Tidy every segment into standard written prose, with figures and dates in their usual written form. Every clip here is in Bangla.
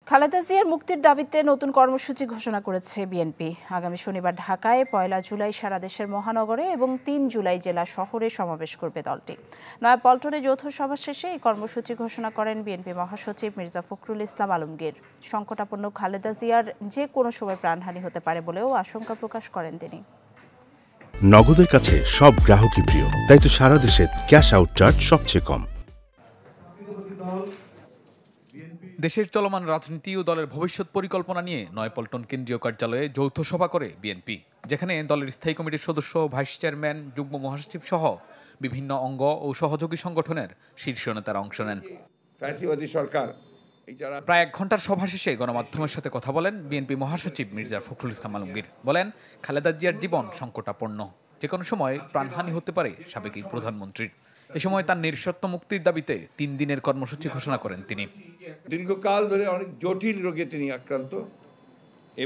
খালেদা জিয়ার মুক্তির দাবিতে নতুন কর্মসূচি ঘোষণা করেছে বিএনপি। আগামী শনিবার ঢাকায়, 1 জুলাই সারা দেশের মহানগরে এবং 3 জুলাই জেলা শহরে সমাবেশ করবে দলটি। নয়াপল্টনে যৌথ সভা শেষে এই কর্মসূচি ঘোষণা করেন বিএনপি মহাসচিব মির্জা ফখরুল ইসলাম আলমগীর। সংকটাপন্ন খালেদা জিয়ার যে কোনো সময় প্রাণহানি হতে পারে বলেও আশঙ্কা প্রকাশ করেন তিনি। নগদের কাছে সব গ্রাহকই প্রিয়, তাই তো সারা দেশে ক্যাশ আউট চার্জ সবচেয়ে কম। দেশের চলমান রাজনীতি ও দলের ভবিষ্যৎ পরিকল্পনা নিয়ে নয়াপল্টন কেন্দ্রীয় কার্যালয়ে যৌথ সভা করে বিএনপি, যেখানে দলের স্থায়ী কমিটির সদস্য, ভাইস চেয়ারম্যান, যুগ্ম মহাসচিব সহ বিভিন্ন অঙ্গ ও সহযোগী সংগঠনের শীর্ষ নেতারা অংশ নেন। ফ্যাসিবাদী সরকার প্রায় 1 ঘন্টার সভা শেষে গণমাধ্যমের সাথে কথা বলেন বিএনপি মহাসচিব মির্জা ফখরুল ইসলাম আলমগীর। বলেন, খালেদা জিয়ার জীবন সংকটাপন্ন, যে কোনো সময় প্রাণহানি হতে পারে সাবেক প্রধানমন্ত্রীর। এ সময় তার নিঃশর্ত মুক্তির দাবিতে 3 দিনের কর্মসূচি ঘোষণা করেন তিনি। দীর্ঘকাল ধরে অনেক জটিল রোগে তিনি আক্রান্ত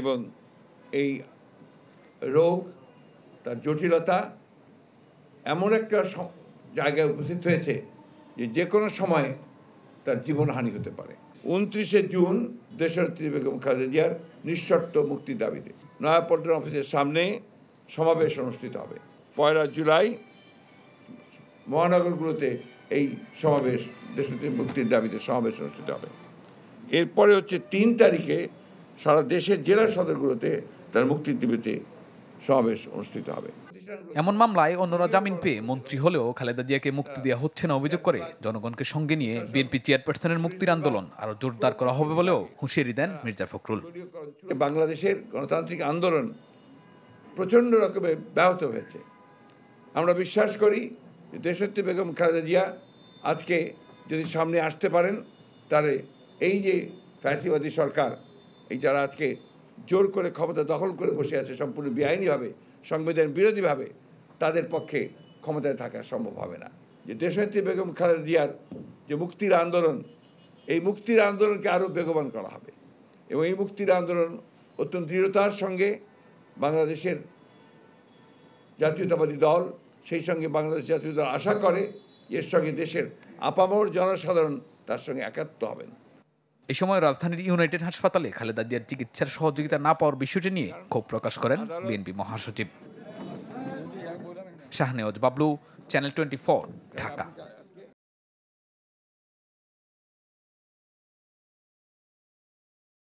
এবং এই রোগ, তার জটিলতা এমন একটা জায়গায় উপস্থিত হয়েছে যে কোনো সময় তার জীবনহানি হতে পারে। 29 জুন দেশনেত্রী বেগম খালেদা জিয়ার নিঃশর্ত মুক্তির দাবিতে নয়াপল্টন অফিসের সামনে সমাবেশ অনুষ্ঠিত হবে। 1 জুলাই মহানগরগুলোতে এই সমাবেশ, দেশনেত্রীর মুক্তির দাবিতে সমাবেশ অনুষ্ঠিত হবে। এরপরে হচ্ছে 3 তারিখে সারা দেশের জেলা সদরগুলোতে তার মুক্তির দাবিতে সমাবেশ অনুষ্ঠিত হবে। এমন মামলায় অন্যরা জামিন পেয়ে মন্ত্রী হলেও খালেদা জিয়াকে মুক্তি দেওয়া হচ্ছে না অভিযোগ করে জনগণকে সঙ্গে নিয়ে বিএনপি চেয়ারপারসনের মুক্তির আন্দোলন আরো জোরদার করা হবে বলেও হুঁশিয়ারি দেন মির্জা ফখরুল। বাংলাদেশের গণতান্ত্রিক আন্দোলন প্রচণ্ড রকমের ব্যাহত হয়েছে। আমরা বিশ্বাস করি যে দেশনেত্রী বেগম খালেদা জিয়া আজকে যদি সামনে আসতে পারেন, তাহলে এই যে ফ্যাসিবাদী সরকার, এই যারা আজকে জোর করে ক্ষমতা দখল করে বসে আছে সম্পূর্ণ বেআইনিভাবে, সংবিধান বিরোধীভাবে, তাদের পক্ষে ক্ষমতায় থাকা সম্ভব হবে না। যে দেশনেত্রী বেগম খালেদা জিয়ার যে মুক্তির আন্দোলন, এই মুক্তির আন্দোলনকে আরও বেগবান করা হবে এবং এই মুক্তির আন্দোলন অত্যন্ত দৃঢ়তার সঙ্গে বাংলাদেশের জাতীয়তাবাদী দল, সেই সঙ্গে বাংলাদেশ জাতীয় দল আশা করে এর সঙ্গে দেশের আপামর জনসাধারণ তার সঙ্গে একাত্ম হবেন। এই সময় রাজধানীর ইউনাইটেড হাসপাতালে খালেদা জিয়ার চিকিৎসার সহযোগিতা না পাওয়ার বিষয়টি নিয়ে ক্ষোভ প্রকাশ করেন বিএনপি মহাসচিব। শাহনেওয়াজ বাবলু, চ্যানেল 24, ঢাকা।